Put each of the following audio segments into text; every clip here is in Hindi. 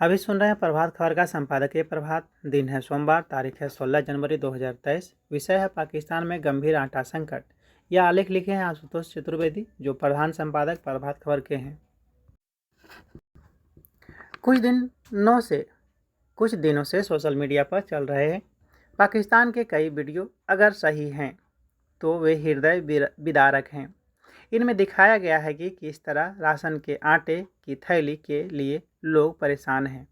अभी सुन रहे हैं प्रभात खबर का संपादकीय प्रभात। दिन है सोमवार, तारीख है 16 जनवरी 2023। विषय है पाकिस्तान में गंभीर आटा संकट। यह आलेख लिखे हैं आशुतोष चतुर्वेदी, जो प्रधान संपादक प्रभात खबर के हैं। कुछ दिनों से सोशल मीडिया पर चल रहे हैं पाकिस्तान के कई वीडियो अगर सही हैं तो वे हृदय विदारक हैं। इनमें दिखाया गया है कि किस तरह राशन के आटे की थैली के लिए लोग परेशान हैं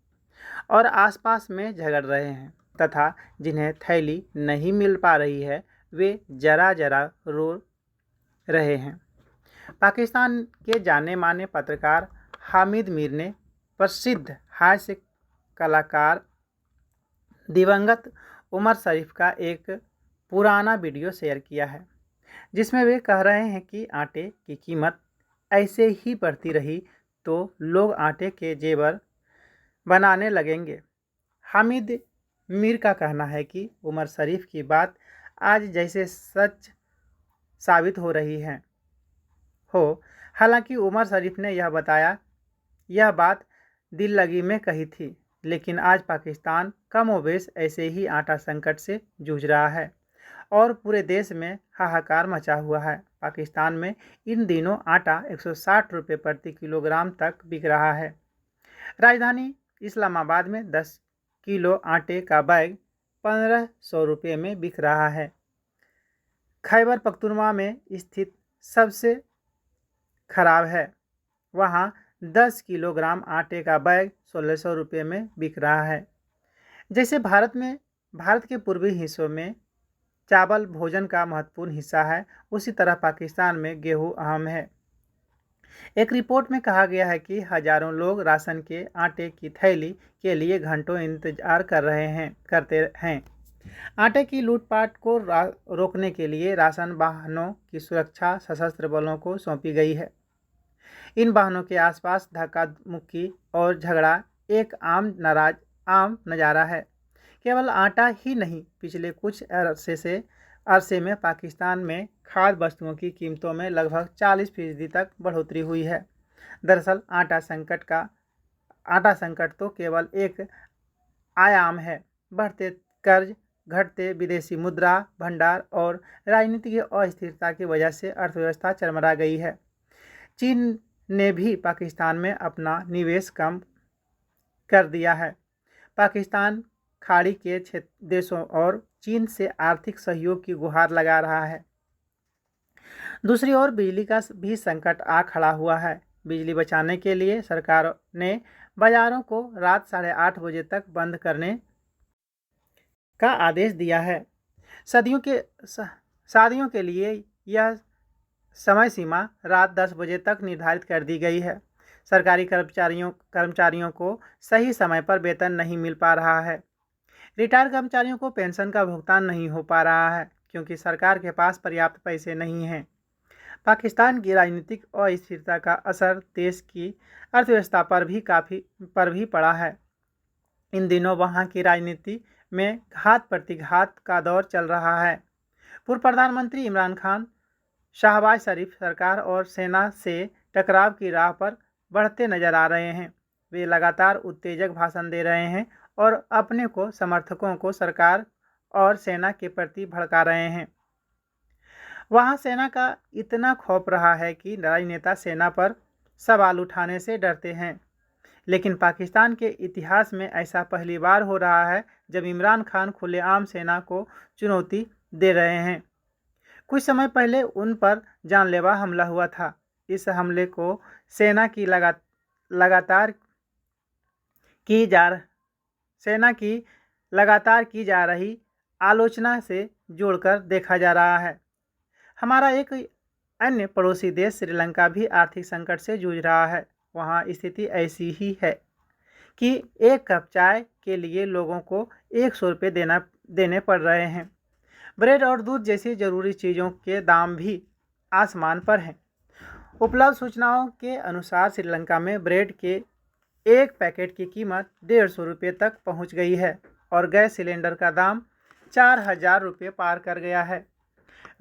और आसपास में झगड़ रहे हैं, तथा जिन्हें थैली नहीं मिल पा रही है वे जरा जरा रो रहे हैं। पाकिस्तान के जाने माने पत्रकार हामिद मीर ने प्रसिद्ध हास्य कलाकार दिवंगत उमर शरीफ का एक पुराना वीडियो शेयर किया है, जिसमें वे कह रहे हैं कि आटे की कीमत ऐसे ही बढ़ती रही तो लोग आटे के जेवर बनाने लगेंगे। हामिद मीर का कहना है कि उमर शरीफ की बात आज जैसे सच साबित हो रही है हालांकि उमर शरीफ ने यह बात दिल लगी में कही थी, लेकिन आज पाकिस्तान कमोबेश ऐसे ही आटा संकट से जूझ रहा है और पूरे देश में हाहाकार मचा हुआ है। पाकिस्तान में इन दिनों आटा 160 रुपये प्रति किलोग्राम तक बिक रहा है। राजधानी इस्लामाबाद में 10 किलो आटे का बैग 1500 रुपये में बिक रहा है। खैबर पख्तूनख्वा में स्थिति सबसे खराब है, वहाँ 10 किलोग्राम आटे का बैग 1600 रुपये में बिक रहा है। जैसे भारत के पूर्वी हिस्सों में चावल भोजन का महत्वपूर्ण हिस्सा है, उसी तरह पाकिस्तान में गेहूं अहम है। एक रिपोर्ट में कहा गया है कि हजारों लोग राशन के आटे की थैली के लिए घंटों इंतजार करते हैं। आटे की लूटपाट को रोकने के लिए राशन वाहनों की सुरक्षा सशस्त्र बलों को सौंपी गई है। इन वाहनों के आसपास धक्का मुक्की और झगड़ा एक आम नज़ारा है। केवल आटा ही नहीं, पिछले कुछ अरसे में पाकिस्तान में खाद्य वस्तुओं की कीमतों में लगभग 40% तक बढ़ोतरी हुई है। दरअसल आटा संकट तो केवल एक आयाम है। बढ़ते कर्ज, घटते विदेशी मुद्रा भंडार और राजनीतिक अस्थिरता की वजह से अर्थव्यवस्था चरमरा गई है। चीन ने भी पाकिस्तान में अपना निवेश कम कर दिया है। पाकिस्तान खाड़ी के देशों और चीन से आर्थिक सहयोग की गुहार लगा रहा है। दूसरी ओर बिजली का भी संकट आ खड़ा हुआ है। बिजली बचाने के लिए सरकार ने बाजारों को रात 8:30 बजे तक बंद करने का आदेश दिया है। शादियों के लिए यह समय सीमा रात 10 बजे तक निर्धारित कर दी गई है। सरकारी कर्मचारियों को सही समय पर वेतन नहीं मिल पा रहा है। रिटायर कर्मचारियों को पेंशन का भुगतान नहीं हो पा रहा है क्योंकि सरकार के पास पर्याप्त पैसे नहीं हैं। पाकिस्तान की राजनीतिक अस्थिरता का असर देश की अर्थव्यवस्था पर भी पड़ा है। इन दिनों वहां की राजनीति में घात प्रतिघात का दौर चल रहा है। पूर्व प्रधानमंत्री इमरान खान शहबाज शरीफ सरकार और सेना से टकराव की राह पर बढ़ते नजर आ रहे हैं। वे लगातार उत्तेजक भाषण दे रहे हैं और अपने समर्थकों को सरकार और सेना के प्रति भड़का रहे हैं। वहां सेना का इतना खौफ रहा है कि राजनेता सेना पर सवाल उठाने से डरते हैं। लेकिन पाकिस्तान के इतिहास में ऐसा पहली बार हो रहा है जब इमरान खान खुलेआम सेना को चुनौती दे रहे हैं। कुछ समय पहले उन पर जानलेवा हमला हुआ था। इस हमले को सेना की लगातार की जा रही आलोचना से जोड़कर देखा जा रहा है। हमारा एक अन्य पड़ोसी देश श्रीलंका भी आर्थिक संकट से जूझ रहा है। वहाँ स्थिति ऐसी ही है कि एक कप चाय के लिए लोगों को 100 रुपये देने पड़ रहे हैं। ब्रेड और दूध जैसी जरूरी चीज़ों के दाम भी आसमान पर हैं। उपलब्ध सूचनाओं के अनुसार श्रीलंका में ब्रेड के एक पैकेट की कीमत 150 रुपये तक पहुंच गई है और गैस सिलेंडर का दाम 4000 रुपये पार कर गया है।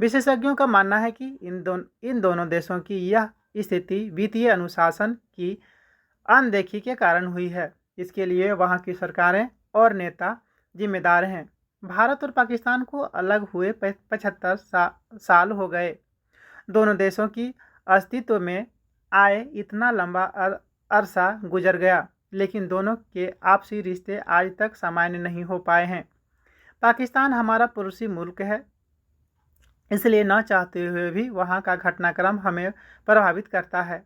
विशेषज्ञों का मानना है कि इन दोनों देशों की यह स्थिति वित्तीय अनुशासन की अनदेखी के कारण हुई है। इसके लिए वहाँ की सरकारें और नेता जिम्मेदार हैं। भारत और पाकिस्तान को अलग हुए 75 साल हो गए। दोनों देशों की अस्तित्व में आए इतना लंबा अरसा गुजर गया, लेकिन दोनों के आपसी रिश्ते आज तक सामान्य नहीं हो पाए हैं। पाकिस्तान हमारा पड़ोसी मुल्क है, इसलिए न चाहते हुए भी वहाँ का घटनाक्रम हमें प्रभावित करता है।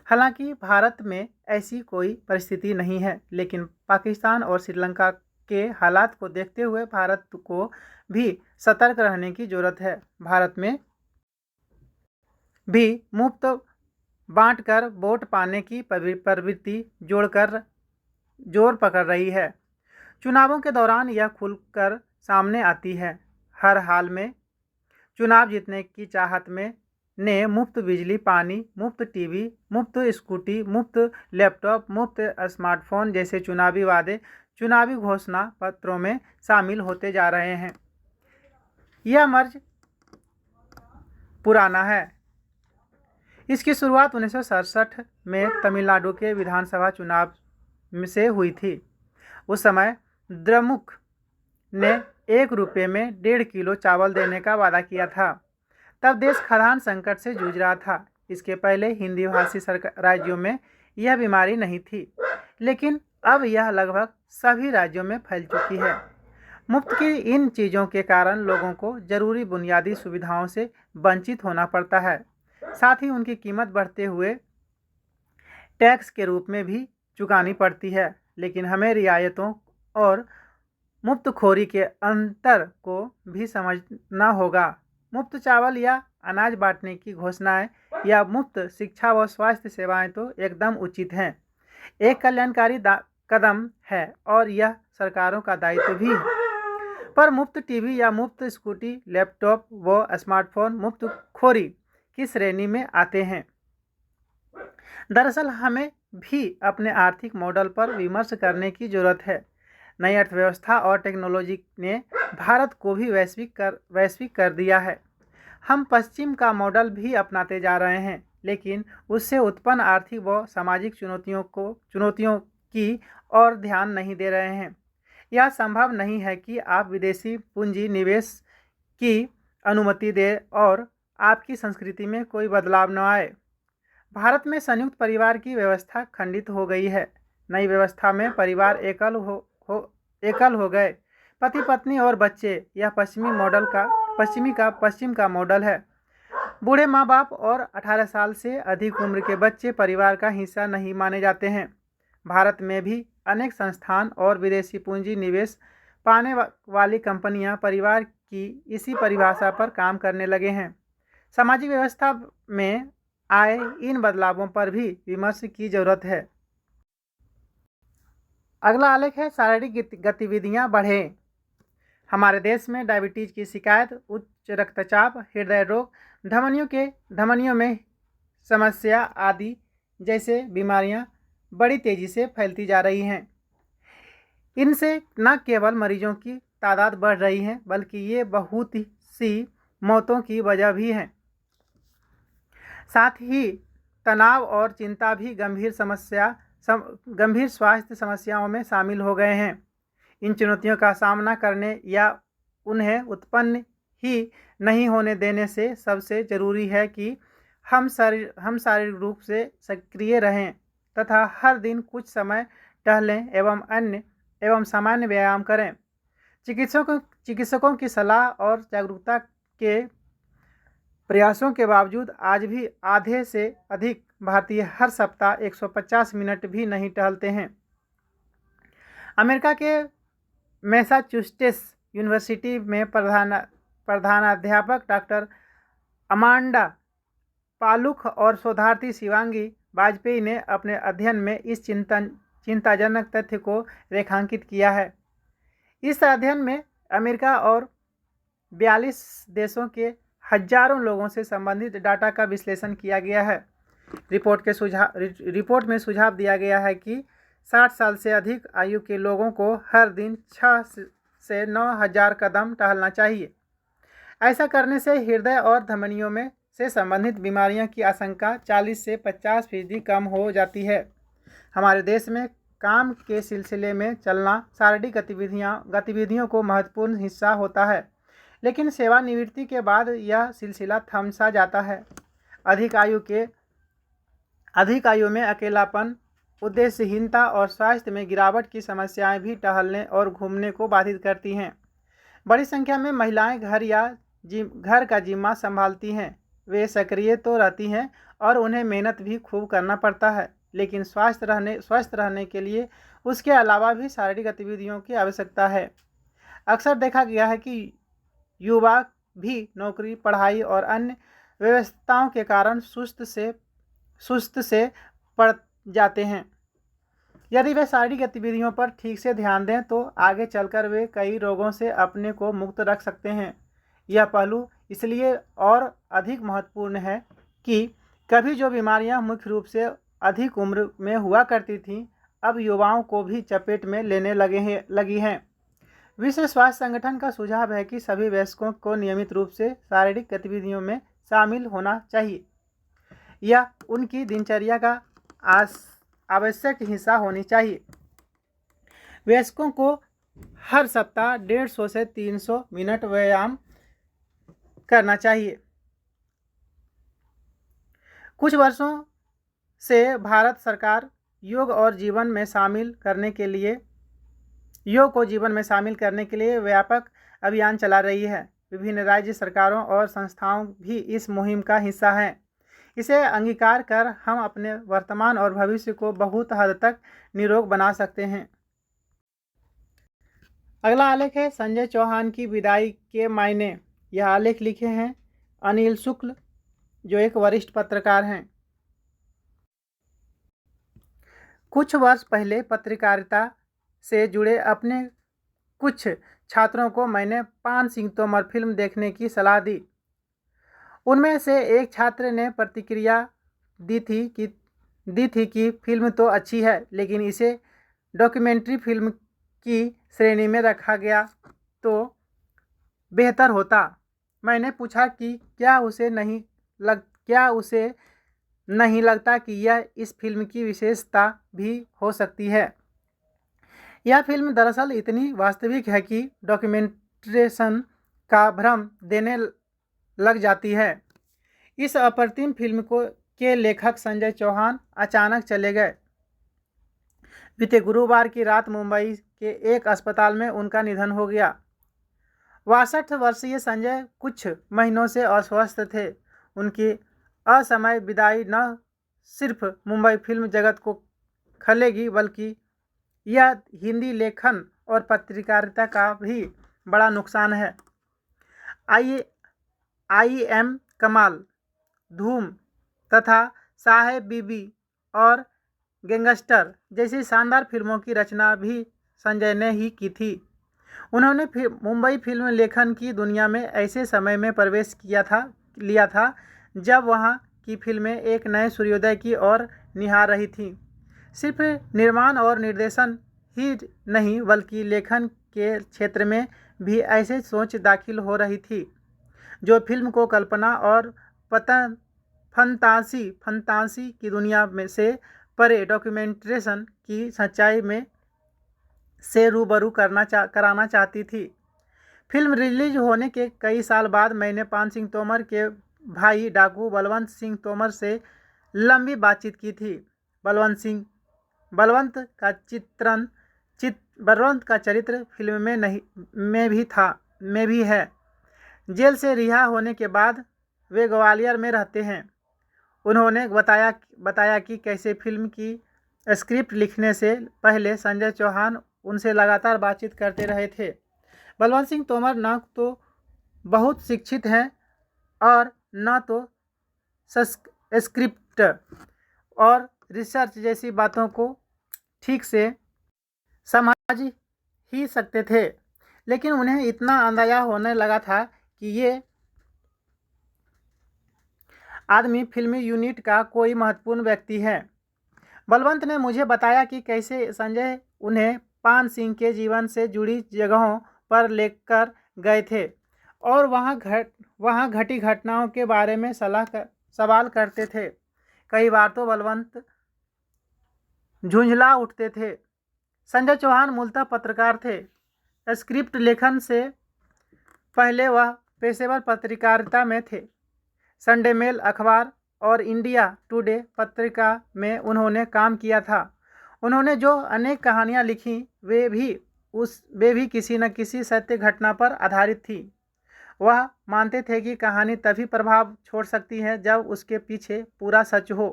हालांकि भारत में ऐसी कोई परिस्थिति नहीं है, लेकिन पाकिस्तान और श्रीलंका के हालात को देखते हुए भारत को भी सतर्क रहने की ज़रूरत है। भारत में भी मुफ्त बांटकर वोट पाने की प्रवृत्ति जोर पकड़ रही है। चुनावों के दौरान यह खुलकर सामने आती है। हर हाल में चुनाव जीतने की चाहत में ने मुफ्त बिजली, पानी, मुफ्त टीवी, मुफ्त स्कूटी, मुफ्त लैपटॉप, मुफ्त स्मार्टफोन जैसे चुनावी वादे चुनावी घोषणा पत्रों में शामिल होते जा रहे हैं। यह मर्ज पुराना है। इसकी शुरुआत 1967 में तमिलनाडु के विधानसभा चुनाव से हुई थी। उस समय द्रमुक ने 1 रुपये में 1.5 किलो चावल देने का वादा किया था। तब देश खाद्यान्न संकट से जूझ रहा था। इसके पहले हिंदी भाषी राज्यों में यह बीमारी नहीं थी, लेकिन अब यह लगभग सभी राज्यों में फैल चुकी है। मुफ्त की इन चीज़ों के कारण लोगों को जरूरी बुनियादी सुविधाओं से वंचित होना पड़ता है। साथ ही उनकी कीमत बढ़ते हुए टैक्स के रूप में भी चुकानी पड़ती है। लेकिन हमें रियायतों और मुफ्तखोरी के अंतर को भी समझना होगा। मुफ्त चावल या अनाज बांटने की घोषणाएं या मुफ्त शिक्षा व स्वास्थ्य सेवाएं तो एकदम उचित हैं, एक कल्याणकारी कदम है और यह सरकारों का दायित्व भी है। पर मुफ्त टीवी या मुफ्त स्कूटी, लैपटॉप व स्मार्टफोन मुफ्तखोरी की श्रेणी में आते हैं। दरअसल हमें भी अपने आर्थिक मॉडल पर विमर्श करने की जरूरत है। नई अर्थव्यवस्था और टेक्नोलॉजी ने भारत को भी वैश्विक कर दिया है। हम पश्चिम का मॉडल भी अपनाते जा रहे हैं, लेकिन उससे उत्पन्न आर्थिक व सामाजिक चुनौतियों की ओर ध्यान नहीं दे रहे हैं। यह संभव नहीं है कि आप विदेशी पूंजी निवेश की अनुमति दें और आपकी संस्कृति में कोई बदलाव न आए। भारत में संयुक्त परिवार की व्यवस्था खंडित हो गई है। नई व्यवस्था में परिवार एकल हो गए, पति पत्नी और बच्चे। यह पश्चिम का मॉडल है। बूढ़े माँ बाप और 18 साल से अधिक उम्र के बच्चे परिवार का हिस्सा नहीं माने जाते हैं। भारत में भी अनेक संस्थान और विदेशी पूंजी निवेश पाने वाली कंपनियां परिवार की इसी परिभाषा पर काम करने लगे हैं। सामाजिक व्यवस्था में आए इन बदलावों पर भी विमर्श की जरूरत है। अगला आलेख है शारीरिक गतिविधियां बढ़ें। हमारे देश में डायबिटीज की शिकायत, उच्च रक्तचाप, हृदय रोग, धमनियों में समस्या आदि जैसे बीमारियां बड़ी तेजी से फैलती जा रही हैं। इनसे न केवल मरीजों की तादाद बढ़ रही है, बल्कि ये बहुत सी मौतों की वजह भी हैं। साथ ही तनाव और चिंता भी गंभीर स्वास्थ्य समस्याओं में शामिल हो गए हैं। इन चुनौतियों का सामना करने या उन्हें उत्पन्न ही नहीं होने देने से सबसे ज़रूरी है कि हम शारीरिक रूप से सक्रिय रहें तथा हर दिन कुछ समय टहलें एवं सामान्य व्यायाम करें। चिकित्सकों की सलाह और जागरूकता के प्रयासों के बावजूद आज भी आधे से अधिक भारतीय हर सप्ताह 150 मिनट भी नहीं टहलते हैं। अमेरिका के मैसाचुसेट्स यूनिवर्सिटी में प्रधानाध्यापक डॉक्टर अमांडा पालुख और शोधार्थी शिवांगी वाजपेयी ने अपने अध्ययन में इस चिंताजनक तथ्य को रेखांकित किया है। इस अध्ययन में अमेरिका और 42 देशों के हजारों लोगों से संबंधित डाटा का विश्लेषण किया गया है। रिपोर्ट में सुझाव दिया गया है कि 60 साल से अधिक आयु के लोगों को हर दिन 6 से 9,000 कदम टहलना चाहिए। ऐसा करने से हृदय और धमनियों में से संबंधित बीमारियों की आशंका 40 से 50% कम हो जाती है। हमारे देश में काम के सिलसिले में चलना शारीरिक गतिविधियों को महत्वपूर्ण हिस्सा होता है, लेकिन सेवानिवृत्ति के बाद यह सिलसिला थम सा जाता है। अधिक आयु में अकेलापन, उद्देश्यहीनता और स्वास्थ्य में गिरावट की समस्याएं भी टहलने और घूमने को बाधित करती हैं। बड़ी संख्या में महिलाएं घर का जिम्मा संभालती हैं। वे सक्रिय तो रहती हैं और उन्हें मेहनत भी खूब करना पड़ता है, लेकिन स्वस्थ रहने के लिए उसके अलावा भी शारीरिक गतिविधियों की आवश्यकता है। अक्सर देखा गया है कि युवा भी नौकरी, पढ़ाई और अन्य व्यस्तताओं के कारण सुस्त से पड़ जाते हैं। यदि वे शारीरिक गतिविधियों पर ठीक से ध्यान दें तो आगे चलकर वे कई रोगों से अपने को मुक्त रख सकते हैं। यह पहलू इसलिए और अधिक महत्वपूर्ण है कि कभी जो बीमारियां मुख्य रूप से अधिक उम्र में हुआ करती थीं, अब युवाओं को भी चपेट में लेने लगी हैं। विश्व स्वास्थ्य संगठन का सुझाव है कि सभी वयस्कों को नियमित रूप से शारीरिक गतिविधियों में शामिल होना चाहिए। यह उनकी दिनचर्या का आवश्यक हिस्सा होनी चाहिए। वयस्कों को हर सप्ताह 150 से 300 मिनट व्यायाम करना चाहिए। कुछ वर्षों से भारत सरकार योग को जीवन में शामिल करने के लिए व्यापक अभियान चला रही है। विभिन्न राज्य सरकारों और संस्थाओं भी इस मुहिम का हिस्सा हैं। इसे अंगीकार कर हम अपने वर्तमान और भविष्य को बहुत हद तक निरोग बना सकते हैं। अगला आलेख है संजय चौहान की विदाई के मायने। यह आलेख लिखे हैं अनिल शुक्ल, जो एक वरिष्ठ पत्रकार हैं। कुछ वर्ष पहले पत्रकारिता से जुड़े अपने कुछ छात्रों को मैंने पान सिंह तोमर फिल्म देखने की सलाह दी। उनमें से एक छात्र ने प्रतिक्रिया दी थी कि फिल्म तो अच्छी है, लेकिन इसे डॉक्यूमेंट्री फिल्म की श्रेणी में रखा गया तो बेहतर होता। मैंने पूछा कि क्या उसे नहीं लगता कि यह इस फिल्म की विशेषता भी हो सकती है। यह फिल्म दरअसल इतनी वास्तविक है कि डॉक्यूमेंटेशन का भ्रम देने लग जाती है। इस अप्रतिम फिल्म के लेखक संजय चौहान अचानक चले गए। बीते गुरुवार की रात मुंबई के एक अस्पताल में उनका निधन हो गया। 62 वर्षीय संजय कुछ महीनों से अस्वस्थ थे। उनकी असमय विदाई न सिर्फ मुंबई फिल्म जगत को खलेगी, बल्कि यह हिंदी लेखन और पत्रकारिता का भी बड़ा नुकसान है। आई एम कमाल, धूम तथा साहेब बीबी और गैंगस्टर जैसी शानदार फिल्मों की रचना भी संजय ने ही की थी। उन्होंने मुंबई फिल्म लेखन की दुनिया में ऐसे समय में प्रवेश लिया था जब वहाँ की फिल्में एक नए सूर्योदय की ओर निहार रही थीं। सिर्फ निर्माण और निर्देशन ही नहीं, बल्कि लेखन के क्षेत्र में भी ऐसे सोच दाखिल हो रही थी जो फिल्म को कल्पना और फंतासी की दुनिया में से परे डॉक्यूमेंटेशन की सच्चाई में से रूबरू कराना चाहती थी। फिल्म रिलीज होने के कई साल बाद मैंने पान सिंह तोमर के भाई डाकू बलवंत सिंह तोमर से लंबी बातचीत की थी। बलवंत का चरित्र फिल्म में भी है। जेल से रिहा होने के बाद वे ग्वालियर में रहते हैं। उन्होंने बताया कि कैसे फिल्म की स्क्रिप्ट लिखने से पहले संजय चौहान उनसे लगातार बातचीत करते रहे थे। बलवंत सिंह तोमर न तो बहुत शिक्षित हैं और न तो स्क्रिप्ट और रिसर्च जैसी बातों को ठीक से समझ ही सकते थे, लेकिन उन्हें इतना अंदाजा होने लगा था कि ये आदमी फिल्मी यूनिट का कोई महत्वपूर्ण व्यक्ति है। बलवंत ने मुझे बताया कि कैसे संजय उन्हें पान सिंह के जीवन से जुड़ी जगहों पर लेकर गए थे और वहाँ घटी घटनाओं के बारे में सवाल करते थे। कई बार तो बलवंत झुंझला उठते थे संजय चौहान मूलतः पत्रकार थे। स्क्रिप्ट लेखन से पहले वह पेशेवर पत्रकारिता में थे। संडे मेल अखबार और इंडिया टुडे पत्रिका में उन्होंने काम किया था। उन्होंने जो अनेक कहानियाँ लिखी वे भी किसी न किसी सत्य घटना पर आधारित थी। वह मानते थे कि कहानी तभी प्रभाव छोड़ सकती है जब उसके पीछे पूरा सच हो।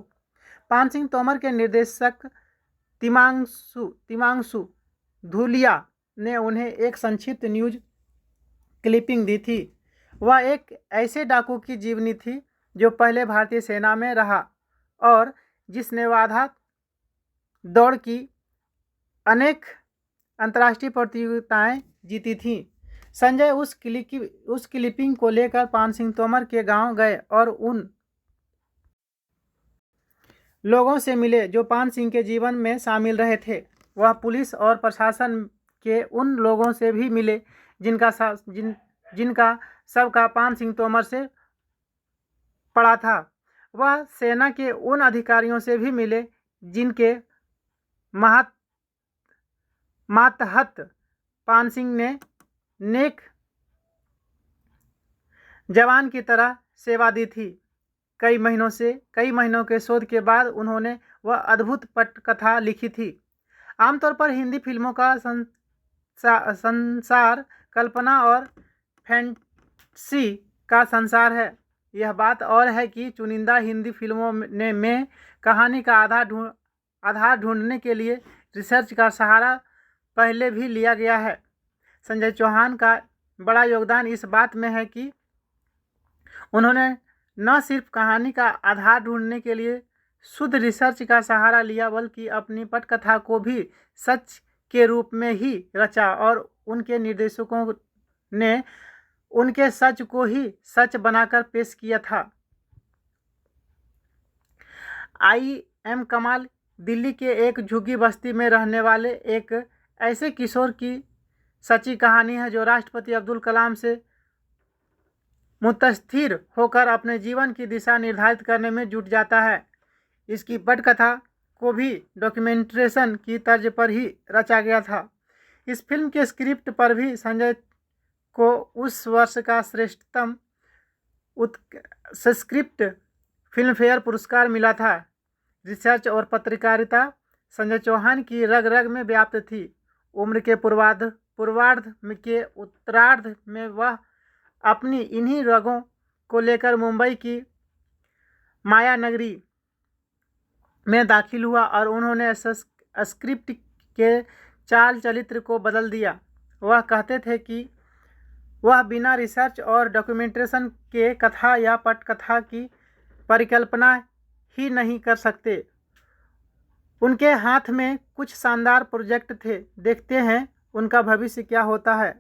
पान सिंह तोमर के निर्देशक तिमांशु धूलिया ने उन्हें एक संक्षिप्त न्यूज क्लिपिंग दी थी। वह एक ऐसे डाकू की जीवनी थी जो पहले भारतीय सेना में रहा और जिसने वाधा दौड़ की अनेक अंतर्राष्ट्रीय प्रतियोगिताएं जीती थीं। संजय उस क्लिपिंग को लेकर पान सिंह तोमर के गांव गए और उन लोगों से मिले जो पान सिंह के जीवन में शामिल रहे थे। वह पुलिस और प्रशासन के उन लोगों से भी मिले जिनका सबका पान सिंह तोमर से पड़ा था। वह सेना के उन अधिकारियों से भी मिले जिनके मातहत पान सिंह ने नेक जवान की तरह सेवा दी थी। कई महीनों के शोध के बाद उन्होंने वह अद्भुत पटकथा लिखी थी। आमतौर पर हिंदी फिल्मों का संसार कल्पना और फैंटेसी का संसार है। यह बात और है कि चुनिंदा हिंदी फिल्मों में कहानी का आधार ढूंढने के लिए रिसर्च का सहारा पहले भी लिया गया है। संजय चौहान का बड़ा योगदान इस बात में है कि उन्होंने न सिर्फ कहानी का आधार ढूंढने के लिए शुद्ध रिसर्च का सहारा लिया बल्कि अपनी पटकथा को भी सच के रूप में ही रचा और उनके निर्देशकों ने उनके सच को ही सच बनाकर पेश किया था। आई एम कमाल दिल्ली के एक झुग्गी बस्ती में रहने वाले एक ऐसे किशोर की सच्ची कहानी है जो राष्ट्रपति अब्दुल कलाम से मुतस्थिर होकर अपने जीवन की दिशा निर्धारित करने में जुट जाता है। इसकी पटकथा को भी डॉक्यूमेंट्रेशन की तर्ज पर ही रचा गया था। इस फिल्म के स्क्रिप्ट पर भी संजय को उस वर्ष का श्रेष्ठतम स्क्रिप्ट फिल्मफेयर पुरस्कार मिला था। रिसर्च और पत्रकारिता संजय चौहान की रग रग में व्याप्त थी। उम्र के पूर्वार्ध के उत्तरार्ध में वह अपनी इन्हीं रगों को लेकर मुंबई की माया नगरी में दाखिल हुआ और उन्होंने स्क्रिप्ट के चाल चरित्र को बदल दिया। वह कहते थे कि वह बिना रिसर्च और डॉक्यूमेंटेशन के कथा या पटकथा की परिकल्पना ही नहीं कर सकते। उनके हाथ में कुछ शानदार प्रोजेक्ट थे। देखते हैं उनका भविष्य क्या होता है।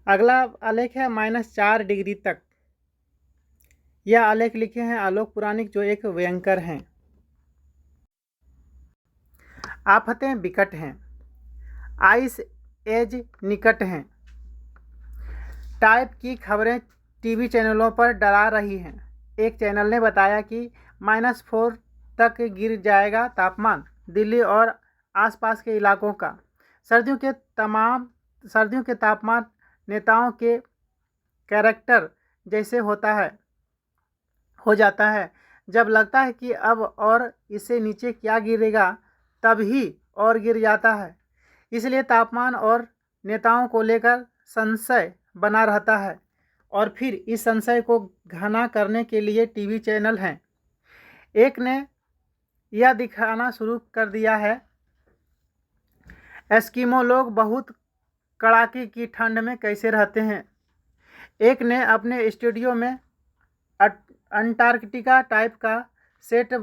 अगला आलेख है -4 डिग्री तक। यह आलेख लिखे हैं आलोक पुराणिक जो एक व्यंकर हैं। आफतें विकट हैं, आइस एज निकट हैं। टाइप की खबरें टीवी चैनलों पर डरा रही हैं। एक चैनल ने बताया कि -4 तक गिर जाएगा तापमान दिल्ली और आसपास के इलाकों का। सर्दियों के तापमान नेताओं के कैरेक्टर जैसे हो जाता है। जब लगता है कि अब और इससे नीचे क्या गिरेगा तब ही और गिर जाता है। इसलिए तापमान और नेताओं को लेकर संशय बना रहता है और फिर इस संशय को घना करने के लिए टीवी चैनल हैं। एक ने यह दिखाना शुरू कर दिया है एस्किमो लोग बहुत कड़ाके की ठंड में कैसे रहते हैं। एक ने अपने स्टूडियो में अंटार्कटिका टाइप का सेट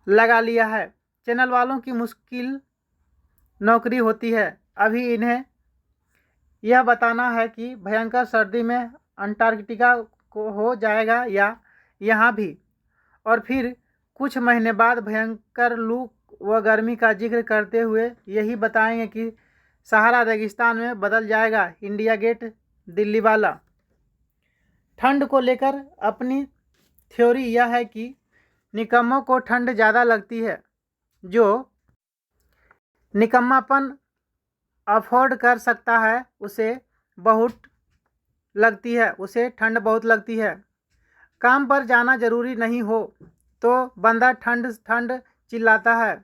लगा लिया है। चैनल वालों की मुश्किल नौकरी होती है। अभी इन्हें यह बताना है कि भयंकर सर्दी में अंटार्कटिका को हो जाएगा या यहाँ भी, और फिर कुछ महीने बाद भयंकर लू व गर्मी का जिक्र करते हुए यही बताएंगे कि सहारा रेगिस्तान में बदल जाएगा इंडिया गेट दिल्ली वाला। ठंड को लेकर अपनी थ्योरी यह है कि निकम्मों को ठंड ज़्यादा लगती है जो निकम्मापन अफोर्ड कर सकता है उसे ठंड बहुत लगती है। काम पर जाना जरूरी नहीं हो तो बंदा ठंड ठंड चिल्लाता है,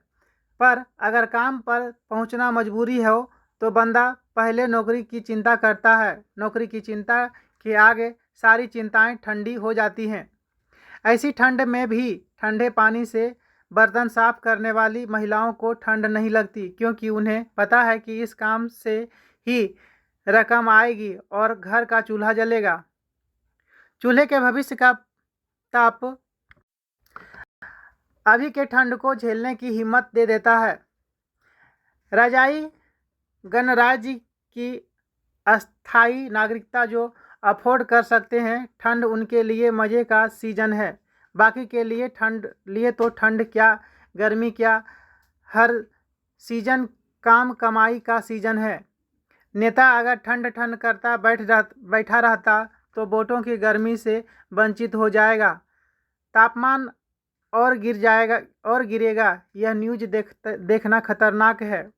पर अगर काम पर पहुंचना मजबूरी हो तो बंदा पहले नौकरी की चिंता करता है। नौकरी की चिंता के आगे सारी चिंताएं ठंडी हो जाती हैं। ऐसी ठंड में भी ठंडे पानी से बर्तन साफ करने वाली महिलाओं को ठंड नहीं लगती, क्योंकि उन्हें पता है कि इस काम से ही रकम आएगी और घर का चूल्हा जलेगा। चूल्हे के भविष्य का ताप अभी के ठंड को झेलने की हिम्मत दे देता है। रजाई गणराज्य की अस्थायी नागरिकता जो अफोर्ड कर सकते हैं, ठंड उनके लिए मज़े का सीजन है। बाकी के लिए तो ठंड क्या गर्मी क्या, हर सीजन काम कमाई का सीजन है। नेता अगर ठंड ठंड करता बैठा रहता तो वोटों की गर्मी से वंचित हो जाएगा। तापमान और गिरेगा। यह न्यूज़ देखना खतरनाक है।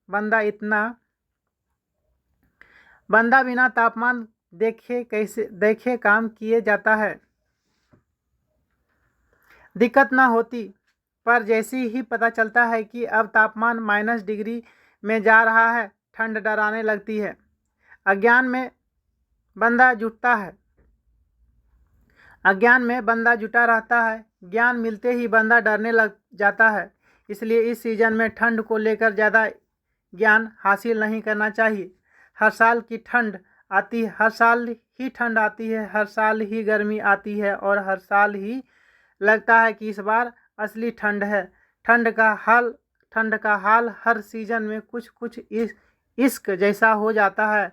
बंदा बिना तापमान देखे काम किए जाता है। दिक्कत ना होती, पर जैसे ही पता चलता है कि अब तापमान -डिग्री में जा रहा है, ठंड डराने लगती है। अज्ञान में बंदा जुटा रहता है। ज्ञान मिलते ही बंदा डरने लग जाता है। इसलिए इस सीजन में ठंड को लेकर ज़्यादा ज्ञान हासिल नहीं करना चाहिए। हर साल ही ठंड आती है, हर साल ही गर्मी आती है और हर साल ही लगता है कि इस बार असली ठंड है। ठंड का हाल हर सीजन में कुछ इश्क जैसा हो जाता है।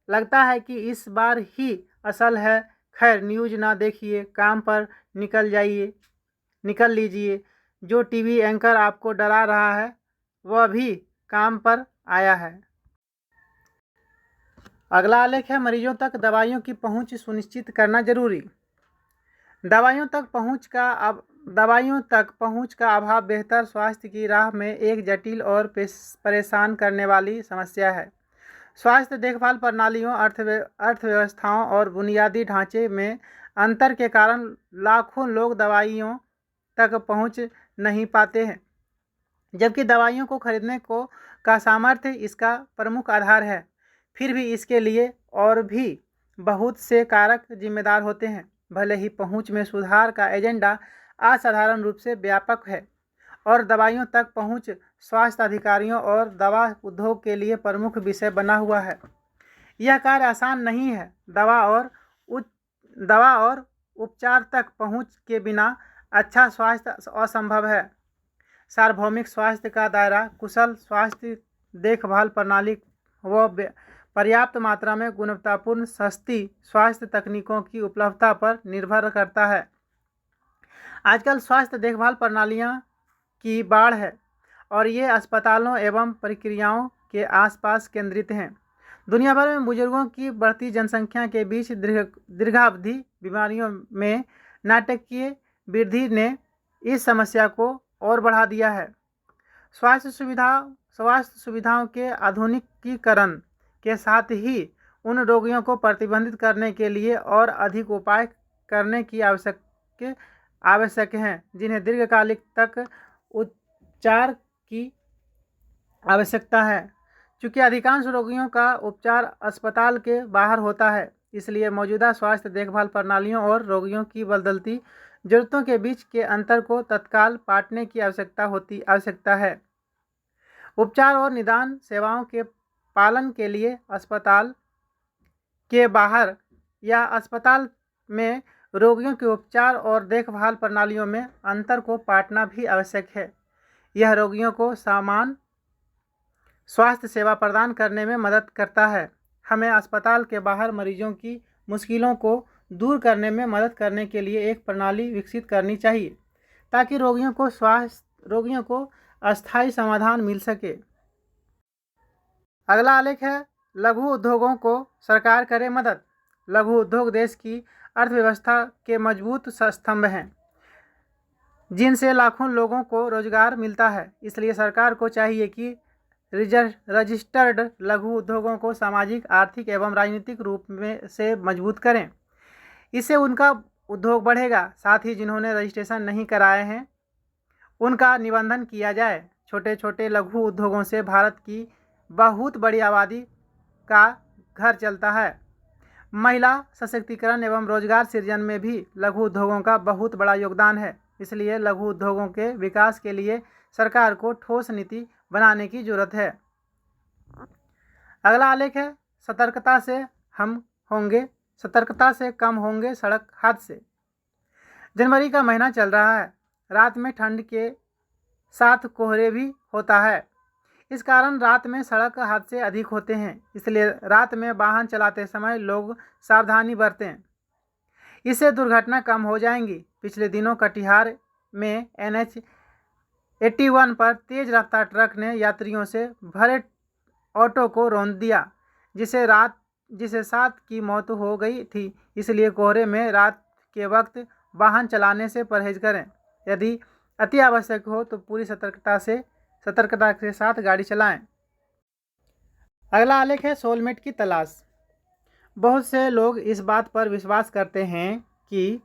लगता है कि इस बार ही असल है। खैर, न्यूज़ ना देखिए, काम पर निकल लीजिए। जो टीवी एंकर आपको डरा रहा है वह भी काम पर आया है। अगला आलेख है, मरीजों तक दवाइयों की पहुंच सुनिश्चित करना जरूरी। दवाइयों तक पहुंच का अभाव बेहतर स्वास्थ्य की राह में एक जटिल और परेशान करने वाली समस्या है। स्वास्थ्य देखभाल प्रणालियों, अर्थव्यवस्थाओं और बुनियादी ढांचे में अंतर के कारण लाखों लोग दवाइयों तक पहुंच नहीं पाते हैं, जबकि दवाइयों को खरीदने का सामर्थ्य इसका प्रमुख आधार है। फिर भी इसके लिए और भी बहुत से कारक जिम्मेदार होते हैं। भले ही पहुंच में सुधार का एजेंडा असाधारण रूप से व्यापक है और दवाइयों तक पहुंच स्वास्थ्य अधिकारियों और दवा उद्योग के लिए प्रमुख विषय बना हुआ है, यह कार्य आसान नहीं है। दवा और उपचार तक पहुंच के बिना अच्छा स्वास्थ्य असंभव है। सार्वभौमिक स्वास्थ्य का दायरा कुशल स्वास्थ्य देखभाल प्रणाली व पर्याप्त मात्रा में गुणवत्तापूर्ण सस्ती स्वास्थ्य तकनीकों की उपलब्धता पर निर्भर करता है। आजकल स्वास्थ्य देखभाल प्रणालियां की बाढ़ है और ये अस्पतालों एवं प्रक्रियाओं के आसपास केंद्रित हैं। दुनिया भर में बुजुर्गों की बढ़ती जनसंख्या के बीच दीर्घावधि बीमारियों में नाटकीय वृद्धि ने इस समस्या को और बढ़ा दिया है। स्वास्थ्य सुविधाओं के आधुनिकीकरण के साथ ही उन रोगियों को प्रतिबंधित करने के लिए और अधिक उपाय करने की आवश्यक हैं जिन्हें दीर्घकालिक तक उपचार की आवश्यकता है। चूँकि अधिकांश रोगियों का उपचार अस्पताल के बाहर होता है, इसलिए मौजूदा स्वास्थ्य देखभाल प्रणालियों और रोगियों की बदलती जरूरतों के बीच के अंतर को तत्काल पाटने की आवश्यकता है। उपचार और निदान सेवाओं के पालन के लिए अस्पताल के बाहर या अस्पताल में रोगियों के उपचार और देखभाल प्रणालियों में अंतर को पाटना भी आवश्यक है। यह रोगियों को समान स्वास्थ्य सेवा प्रदान करने में मदद करता है। हमें अस्पताल के बाहर मरीजों की मुश्किलों को दूर करने में मदद करने के लिए एक प्रणाली विकसित करनी चाहिए ताकि रोगियों को अस्थायी समाधान मिल सके। अगला आलेख है, लघु उद्योगों को सरकार करे मदद। लघु उद्योग देश की अर्थव्यवस्था के मजबूत स्तंभ हैं जिनसे लाखों लोगों को रोजगार मिलता है। इसलिए सरकार को चाहिए कि रजिस्टर्ड लघु उद्योगों को सामाजिक, आर्थिक एवं राजनीतिक रूप में से मजबूत करें। इससे उनका उद्योग बढ़ेगा। साथ ही जिन्होंने रजिस्ट्रेशन नहीं कराए हैं उनका निबंधन किया जाए। छोटे छोटे लघु उद्योगों से भारत की बहुत बड़ी आबादी का घर चलता है। महिला सशक्तिकरण एवं रोजगार सृजन में भी लघु उद्योगों का बहुत बड़ा योगदान है। इसलिए लघु उद्योगों के विकास के लिए सरकार को ठोस नीति बनाने की जरूरत है। अगला आलेख है, सतर्कता से कम होंगे सड़क हादसे। जनवरी का महीना चल रहा है। रात में ठंड के साथ कोहरे भी होता है। इस कारण रात में सड़क हादसे अधिक होते हैं। इसलिए रात में वाहन चलाते समय लोग सावधानी बरतें। इससे दुर्घटना कम हो जाएंगी। पिछले दिनों कटिहार में NH 81 पर तेज रफ्तार ट्रक ने यात्रियों से भरे ऑटो को रौंद दिया, जिसे 7 की मौत हो गई थी। इसलिए कोहरे में रात के वक्त वाहन चलाने से परहेज करें। यदि अति आवश्यक हो तो पूरी सतर्कता के साथ गाड़ी चलाएं। अगला आलेख है, सोलमेट की तलाश। बहुत से लोग इस बात पर विश्वास करते हैं कि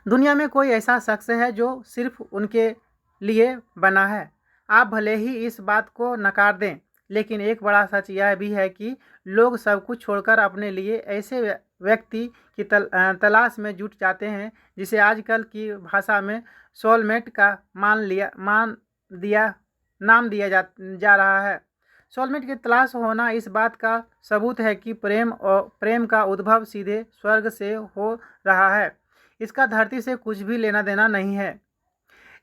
दुनिया में कोई ऐसा शख्स है जो सिर्फ उनके लिए बना है। आप भले ही इस बात को नकार दें, लेकिन एक बड़ा सच यह भी है कि लोग सब कुछ छोड़कर अपने लिए ऐसे व्यक्ति की तलाश में जुट जाते हैं जिसे आजकल की भाषा में सोलमेट का नाम दिया जा रहा है। सोलमेट की तलाश होना इस बात का सबूत है कि प्रेम का उद्भव सीधे स्वर्ग से हो रहा है। इसका धरती से कुछ भी लेना देना नहीं है।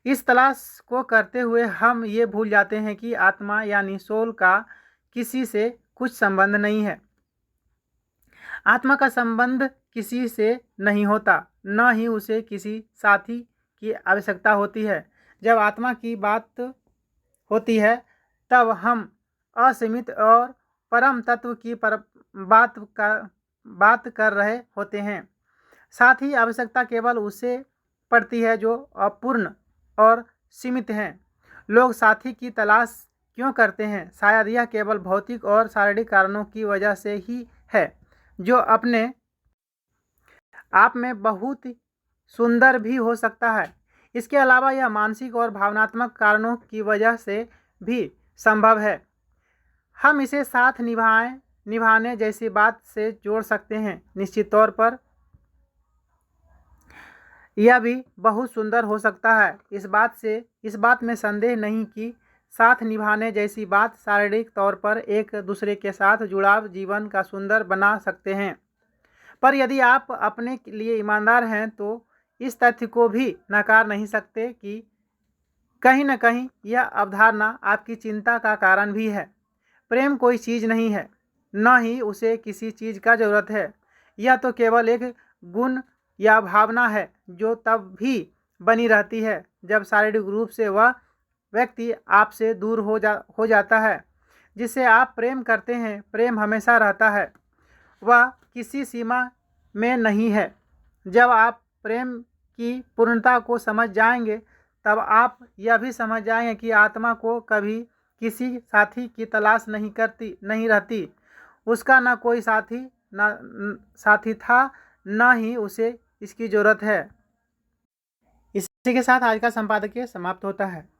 इस तलाश को करते हुए हम ये भूल जाते हैं कि आत्मा यानी सोल का किसी से कुछ संबंध नहीं है। आत्मा का संबंध किसी से नहीं होता, न ही उसे किसी साथी की आवश्यकता होती है। जब आत्मा की बात होती है तब हम असीमित और परम तत्व की बात कर रहे होते हैं। साथ ही आवश्यकता केवल उसे पड़ती है जो अपूर्ण और सीमित हैं। लोग साथी की तलाश क्यों करते हैं? शायद यह केवल भौतिक और शारीरिक कारणों की वजह से ही है, जो अपने आप में बहुत सुंदर भी हो सकता है। इसके अलावा यह मानसिक और भावनात्मक कारणों की वजह से भी संभव है। हम इसे साथ निभाने जैसी बात से जोड़ सकते हैं। निश्चित तौर पर यह भी बहुत सुंदर हो सकता है। इस बात में संदेह नहीं कि साथ निभाने जैसी बात शारीरिक तौर पर एक दूसरे के साथ जुड़ाव जीवन का सुंदर बना सकते हैं। पर यदि आप अपने लिए ईमानदार हैं तो इस तथ्य को भी नकार नहीं सकते कि कहीं न कहीं यह अवधारणा आपकी चिंता का कारण भी है। प्रेम कोई चीज़ नहीं है, न ही उसे किसी चीज़ का ज़रूरत है। यह तो केवल एक गुण या भावना है जो तब भी बनी रहती है जब शारीरिक रूप से वह व्यक्ति आपसे दूर हो जाता है जिससे आप प्रेम करते हैं। प्रेम हमेशा रहता है, वह किसी सीमा में नहीं है। जब आप प्रेम की पूर्णता को समझ जाएंगे तब आप यह भी समझ जाएंगे कि आत्मा को कभी किसी साथी की तलाश नहीं रहती। उसका न कोई साथी था, न ही उसे इसकी ज़रूरत है। इसी के साथ आज का संपादकीय समाप्त होता है।